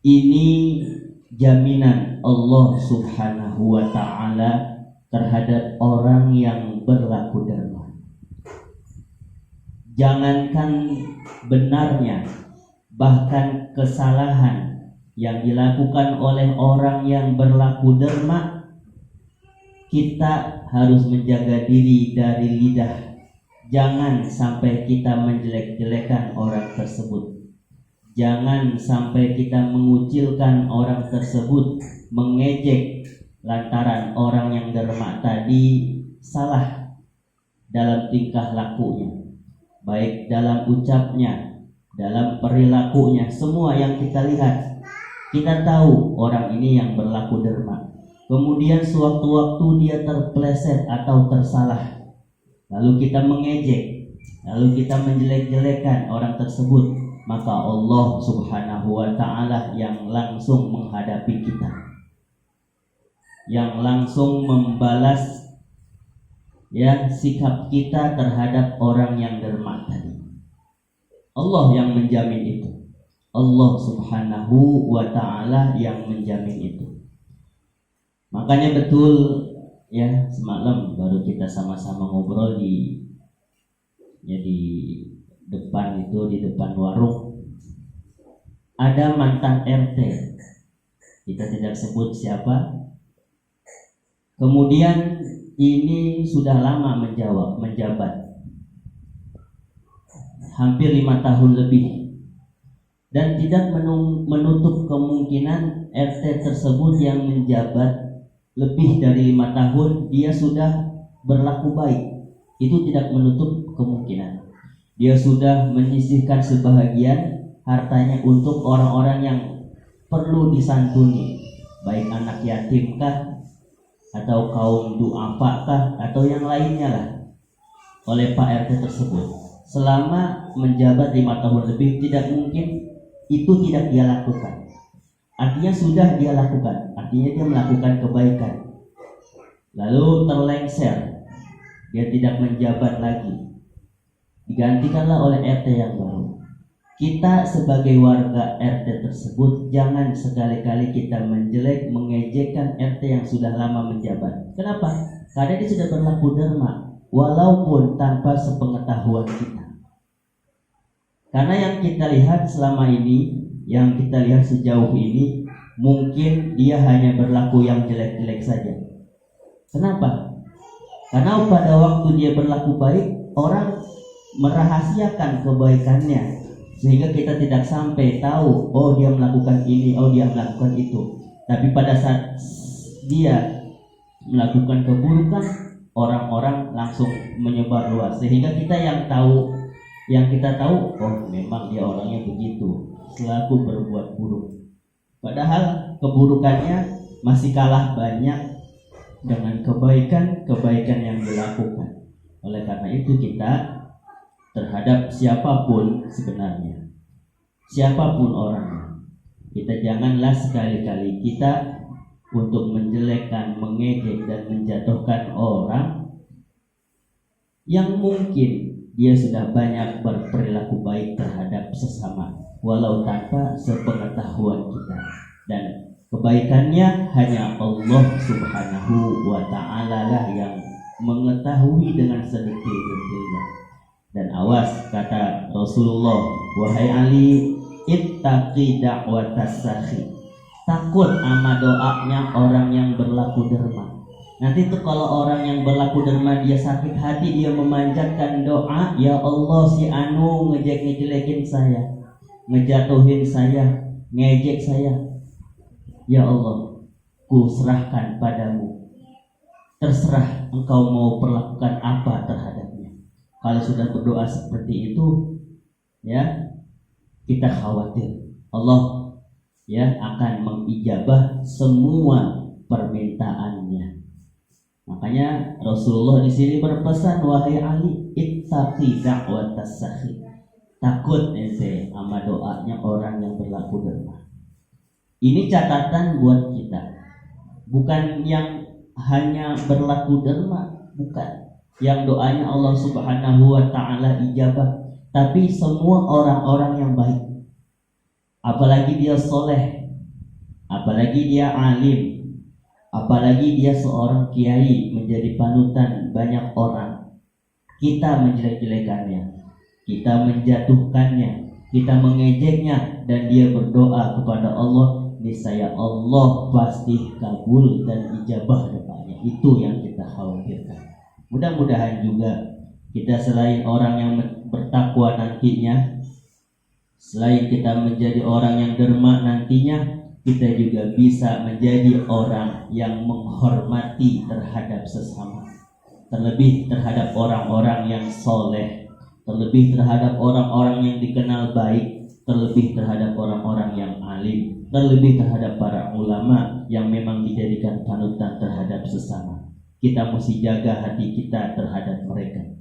Ini jaminan Allah Subhanahu wa ta'ala terhadap orang yang berlaku derma. Jangankan benarnya, bahkan kesalahan yang dilakukan oleh orang yang berlaku derma, kita harus menjaga diri dari lidah. Jangan sampai kita menjelek-jelekan orang tersebut. Jangan sampai kita mengucilkan orang tersebut, mengejek lantaran orang yang derma tadi salah dalam tingkah lakunya, baik dalam ucapnya, dalam perilakunya. Semua yang kita lihat, kita tahu orang ini yang berlaku derma. Kemudian sewaktu-waktu dia terpeleset atau tersalah, lalu kita mengejek, lalu kita menjelek-jelekan orang tersebut, maka Allah Subhanahu wa ta'ala yang langsung menghadapi kita, yang langsung membalas sikap kita terhadap orang yang derma tadi. Allah yang menjamin itu. Allah Subhanahu wa ta'ala yang menjamin itu. Makanya betul semalam baru kita sama-sama ngobrol di depan itu, di depan warung. Ada mantan RT, kita tidak sebut siapa. Kemudian ini sudah lama menjabat, hampir 5 tahun lebih, dan tidak menutup kemungkinan RT tersebut yang menjabat lebih dari 5 tahun dia sudah berlaku baik. Itu tidak menutup kemungkinan dia sudah menyisihkan sebahagian hartanya untuk orang-orang yang perlu disantuni, baik anak yatim kah, atau kaum duafa kah, atau yang lainnya lah, oleh Pak RT tersebut. Selama menjabat 5 tahun lebih, tidak mungkin itu tidak dia lakukan. Artinya sudah dia lakukan, artinya dia melakukan kebaikan. Lalu terlengser, dia tidak menjabat lagi, digantikanlah oleh RT yang baru. Kita sebagai warga RT tersebut jangan sekali-kali kita menjelek, mengejekkan RT yang sudah lama menjabat. Kenapa? Karena dia sudah berlaku derma, walaupun tanpa sepengetahuan kita. Karena yang kita lihat selama ini, yang kita lihat sejauh ini, mungkin dia hanya berlaku yang jelek-jelek saja. Kenapa? Karena pada waktu dia berlaku baik, orang merahasiakan kebaikannya, sehingga kita tidak sampai tahu, oh dia melakukan ini, oh dia melakukan itu. Tapi pada saat dia melakukan keburukan, orang-orang langsung menyebar luas, sehingga kita yang kita tahu, oh memang dia orangnya begitu, selaku berbuat buruk. Padahal keburukannya masih kalah banyak dengan kebaikan yang dilakukan. Oleh karena itu kita terhadap siapapun sebenarnya, siapapun orangnya, kita janganlah sekali-kali kita untuk menjelekkan, mengejek dan menjatuhkan orang yang mungkin dia sudah banyak berperilaku baik terhadap sesama, walau tanpa sepengetahuan kita. Dan kebaikannya hanya Allah Subhanahu wa ta'ala lah yang mengetahui dengan sedetil-detilnya. Dan awas, kata Rasulullah, wahai Ali, ittaqi da'watas sakhi, takut sama doanya orang yang berlaku derma. Nanti tuh kalau orang yang berlaku derma dia sakit hati, dia memanjatkan doa, ya Allah si anu ngejek-ngejelekin saya, ngejatuhin saya, ngejek saya, ya Allah ku serahkan padamu, terserah engkau mau perlakukan apa terhadapnya. Kalau sudah berdoa seperti itu, kita khawatir Allah akan mengijabah semua permintaannya. Makanya Rasulullah di sini berpesan, wahai Ali, ittaqi da'watas sakhi, takut ente sama doanya orang yang berlaku derma. Ini catatan buat kita, bukan yang hanya berlaku derma, bukan yang doanya Allah Subhanahu wa ta'ala ijabah, tapi semua orang-orang yang baik. Apalagi dia soleh, apalagi dia alim, apalagi dia seorang kiai menjadi panutan banyak orang, kita menjelek-jelekannya, kita menjatuhkannya, kita mengejeknya, dan dia berdoa kepada Allah, niscaya Allah pasti kabul dan ijabah doanya. Itu yang kita khawatirkan. Mudah-mudahan juga kita selain orang yang bertakwa nantinya, selain kita menjadi orang yang derma nantinya, kita juga bisa menjadi orang yang menghormati terhadap sesama, terlebih terhadap orang-orang yang soleh, terlebih terhadap orang-orang yang dikenal baik, terlebih terhadap orang-orang yang alim, terlebih terhadap para ulama yang memang dijadikan panutan terhadap sesama. Kita mesti jaga hati kita terhadap mereka.